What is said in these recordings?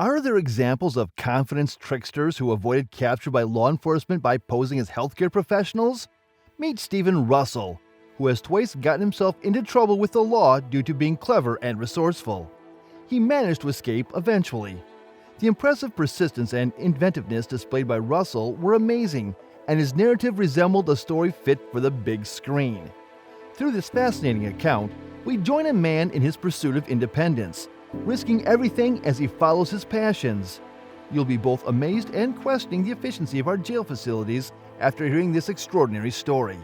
Are there examples of confidence tricksters who avoided capture by law enforcement by posing as healthcare professionals? Meet Stephen Russell, who has twice gotten himself into trouble with the law due to being clever and resourceful. He managed to escape eventually. The impressive persistence and inventiveness displayed by Russell were amazing, and his narrative resembled a story fit for the big screen. Through this fascinating account, we join a man in his pursuit of independence, risking everything as he follows his passions. You'll be both amazed and questioning the efficiency of our jail facilities after hearing this extraordinary story.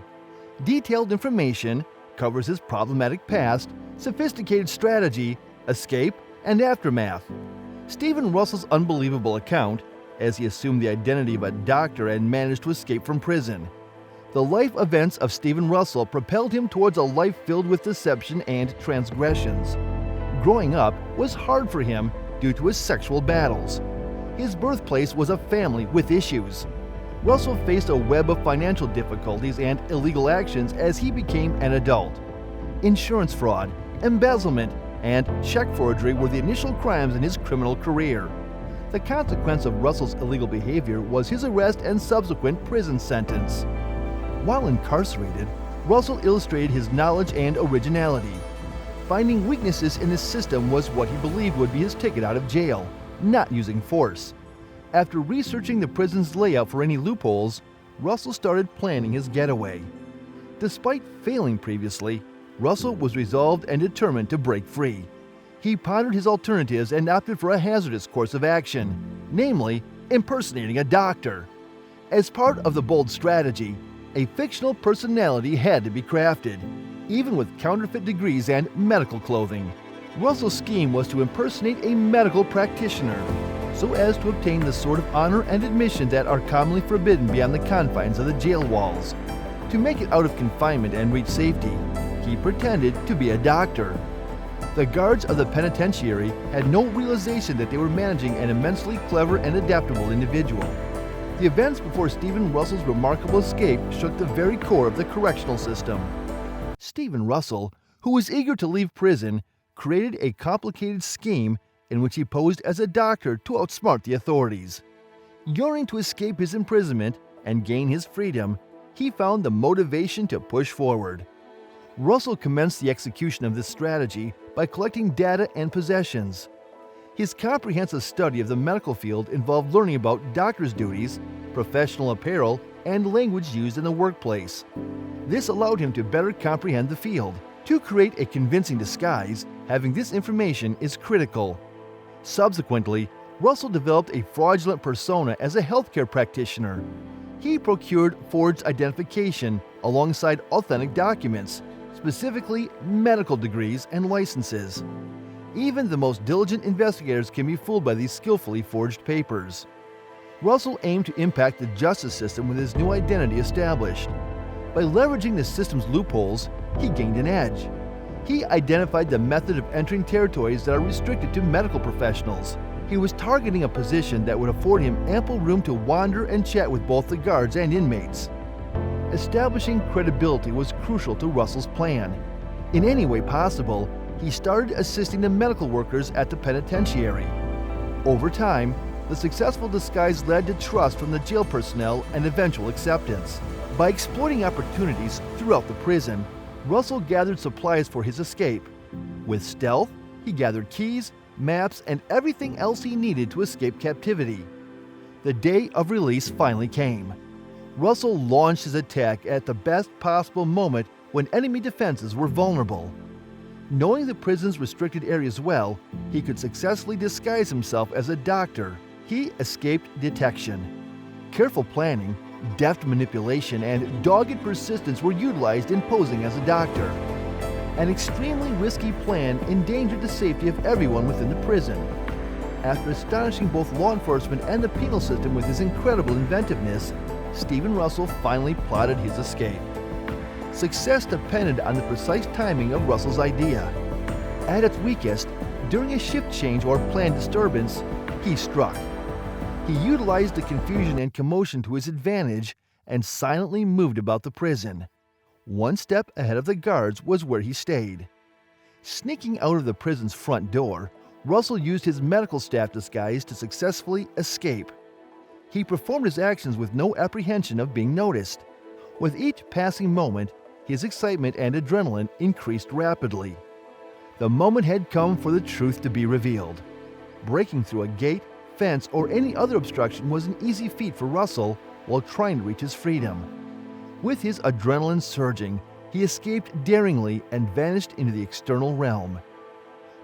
Detailed information covers his problematic past, sophisticated strategy, escape, and aftermath. Stephen Russell's unbelievable account, as he assumed the identity of a doctor and managed to escape from prison. The life events of Stephen Russell propelled him towards a life filled with deception and transgressions. Growing up was hard for him due to his sexual battles. His birthplace was a family with issues. Russell faced a web of financial difficulties and illegal actions as he became an adult. Insurance fraud, embezzlement, and check forgery were the initial crimes in his criminal career. The consequence of Russell's illegal behavior was his arrest and subsequent prison sentence. While incarcerated, Russell illustrated his knowledge and originality. Finding weaknesses in the system was what he believed would be his ticket out of jail, not using force. After researching the prison's layout for any loopholes, Russell started planning his getaway. Despite failing previously, Russell was resolved and determined to break free. He pondered his alternatives and opted for a hazardous course of action, namely, impersonating a doctor. As part of the bold strategy, a fictional personality had to be crafted, even with counterfeit degrees and medical clothing. Russell's scheme was to impersonate a medical practitioner, so as to obtain the sort of honor and admission that are commonly forbidden beyond the confines of the jail walls. To make it out of confinement and reach safety, he pretended to be a doctor. The guards of the penitentiary had no realization that they were managing an immensely clever and adaptable individual. The events before Stephen Russell's remarkable escape shook the very core of the correctional system. Stephen Russell, who was eager to leave prison, created a complicated scheme in which he posed as a doctor to outsmart the authorities. Yearning to escape his imprisonment and gain his freedom, he found the motivation to push forward. Russell commenced the execution of this strategy by collecting data and possessions. His comprehensive study of the medical field involved learning about doctors' duties, professional apparel, and language used in the workplace. This allowed him to better comprehend the field. To create a convincing disguise, having this information is critical. Subsequently, Russell developed a fraudulent persona as a healthcare practitioner. He procured forged identification alongside authentic documents, specifically medical degrees and licenses. Even the most diligent investigators can be fooled by these skillfully forged papers. Russell aimed to impact the justice system with his new identity established. By leveraging the system's loopholes, he gained an edge. He identified the method of entering territories that are restricted to medical professionals. He was targeting a position that would afford him ample room to wander and chat with both the guards and inmates. Establishing credibility was crucial to Russell's plan. In any way possible, he started assisting the medical workers at the penitentiary. Over time, the successful disguise led to trust from the jail personnel and eventual acceptance. By exploiting opportunities throughout the prison, Russell gathered supplies for his escape. With stealth, he gathered keys, maps, and everything else he needed to escape captivity. The day of release finally came. Russell launched his attack at the best possible moment when enemy defenses were vulnerable. Knowing the prison's restricted areas well, he could successfully disguise himself as a doctor. He escaped detection. Careful planning, deft manipulation, and dogged persistence were utilized in posing as a doctor. An extremely risky plan endangered the safety of everyone within the prison. After astonishing both law enforcement and the penal system with his incredible inventiveness, Stephen Russell finally plotted his escape. Success depended on the precise timing of Russell's idea. At its weakest, during a shift change or planned disturbance, he struck. He utilized the confusion and commotion to his advantage and silently moved about the prison. One step ahead of the guards was where he stayed. Sneaking out of the prison's front door, Russell used his medical staff disguise to successfully escape. He performed his actions with no apprehension of being noticed. With each passing moment, his excitement and adrenaline increased rapidly. The moment had come for the truth to be revealed. Breaking through a gate, fence, or any other obstruction was an easy feat for Russell while trying to reach his freedom. With his adrenaline surging, he escaped daringly and vanished into the external realm.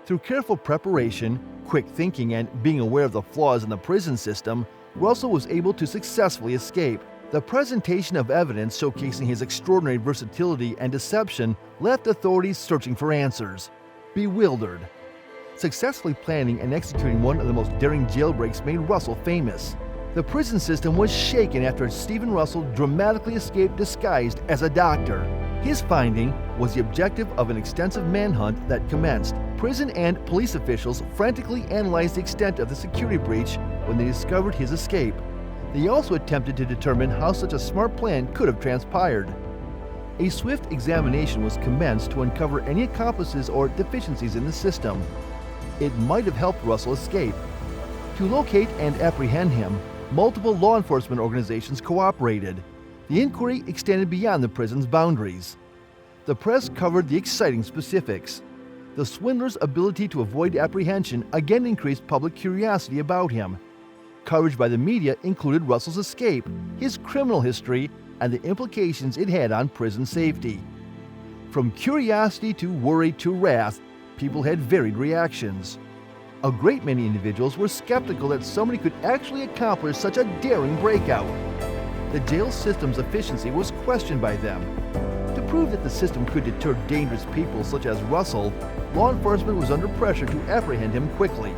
Through careful preparation, quick thinking, and being aware of the flaws in the prison system, Russell was able to successfully escape. The presentation of evidence showcasing his extraordinary versatility and deception left authorities searching for answers. Bewildered. Successfully planning and executing one of the most daring jailbreaks made Russell famous. The prison system was shaken after Stephen Russell dramatically escaped disguised as a doctor. His finding was the objective of an extensive manhunt that commenced. Prison and police officials frantically analyzed the extent of the security breach when they discovered his escape. They also attempted to determine how such a smart plan could have transpired. A swift examination was commenced to uncover any accomplices or deficiencies in the system. It might have helped Russell escape. To locate and apprehend him, multiple law enforcement organizations cooperated. The inquiry extended beyond the prison's boundaries. The press covered the exciting specifics. The swindler's ability to avoid apprehension again increased public curiosity about him. Coverage by the media included Russell's escape, his criminal history, and the implications it had on prison safety. From curiosity to worry to wrath, people had varied reactions. A great many individuals were skeptical that somebody could actually accomplish such a daring breakout. The jail system's efficiency was questioned by them. To prove that the system could deter dangerous people such as Russell, law enforcement was under pressure to apprehend him quickly.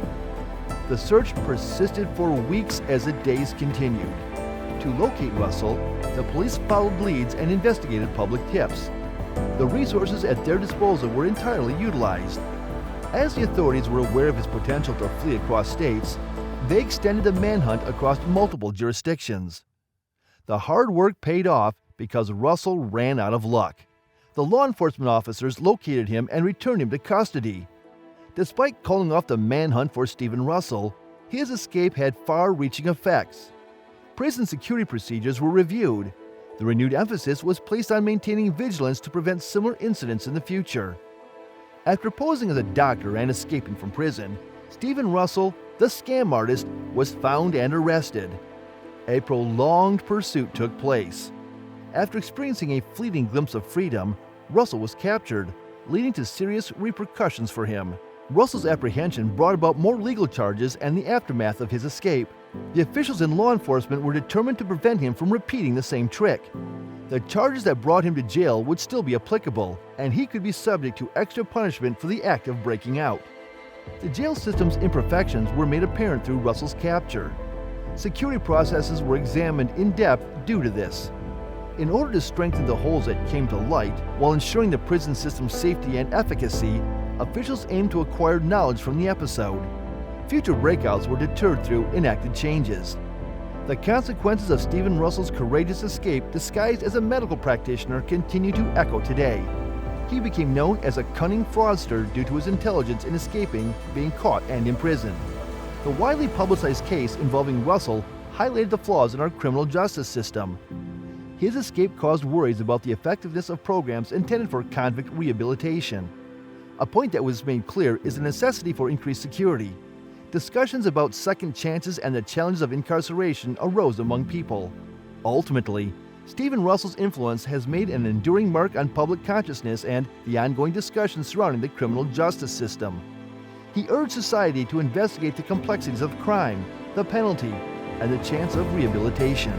The search persisted for weeks as the days continued. To locate Russell, the police followed leads and investigated public tips. The resources at their disposal were entirely utilized. As the authorities were aware of his potential to flee across states, they extended the manhunt across multiple jurisdictions. The hard work paid off because Russell ran out of luck. The law enforcement officers located him and returned him to custody. Despite calling off the manhunt for Stephen Russell, his escape had far-reaching effects. Prison security procedures were reviewed. The renewed emphasis was placed on maintaining vigilance to prevent similar incidents in the future. After posing as a doctor and escaping from prison, Stephen Russell, the scam artist, was found and arrested. A prolonged pursuit took place. After experiencing a fleeting glimpse of freedom, Russell was captured, leading to serious repercussions for him. Russell's apprehension brought about more legal charges and the aftermath of his escape. The officials in law enforcement were determined to prevent him from repeating the same trick. The charges that brought him to jail would still be applicable, and he could be subject to extra punishment for the act of breaking out. The jail system's imperfections were made apparent through Russell's capture. Security processes were examined in depth due to this. In order to strengthen the holes that came to light, while ensuring the prison system's safety and efficacy, officials aimed to acquire knowledge from the episode. Future breakouts were deterred through enacted changes. The consequences of Stephen Russell's courageous escape disguised as a medical practitioner continue to echo today. He became known as a cunning fraudster due to his intelligence in escaping, being caught, and imprisoned. The widely publicized case involving Russell highlighted the flaws in our criminal justice system. His escape caused worries about the effectiveness of programs intended for convict rehabilitation. A point that was made clear is the necessity for increased security. Discussions about second chances and the challenges of incarceration arose among people. Ultimately, Stephen Russell's influence has made an enduring mark on public consciousness and the ongoing discussions surrounding the criminal justice system. He urged society to investigate the complexities of crime, the penalty, and the chance of rehabilitation.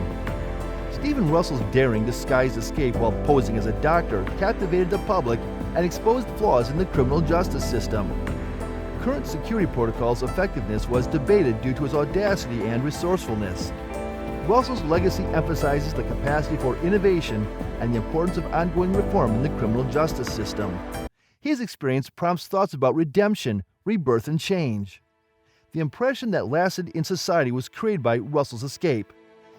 Stephen Russell's daring disguised escape while posing as a doctor captivated the public and exposed flaws in the criminal justice system. Current security protocols' effectiveness was debated due to his audacity and resourcefulness. Russell's legacy emphasizes the capacity for innovation and the importance of ongoing reform in the criminal justice system. His experience prompts thoughts about redemption, rebirth, and change. The impression that lasted in society was created by Russell's escape.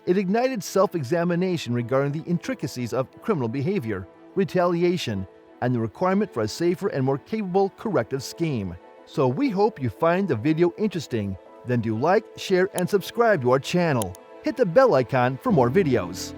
It ignited self-examination regarding the intricacies of criminal behavior, retaliation, and the requirement for a safer and more capable corrective scheme. So we hope you find the video interesting. Then do like, share, and subscribe to our channel. Hit the bell icon for more videos.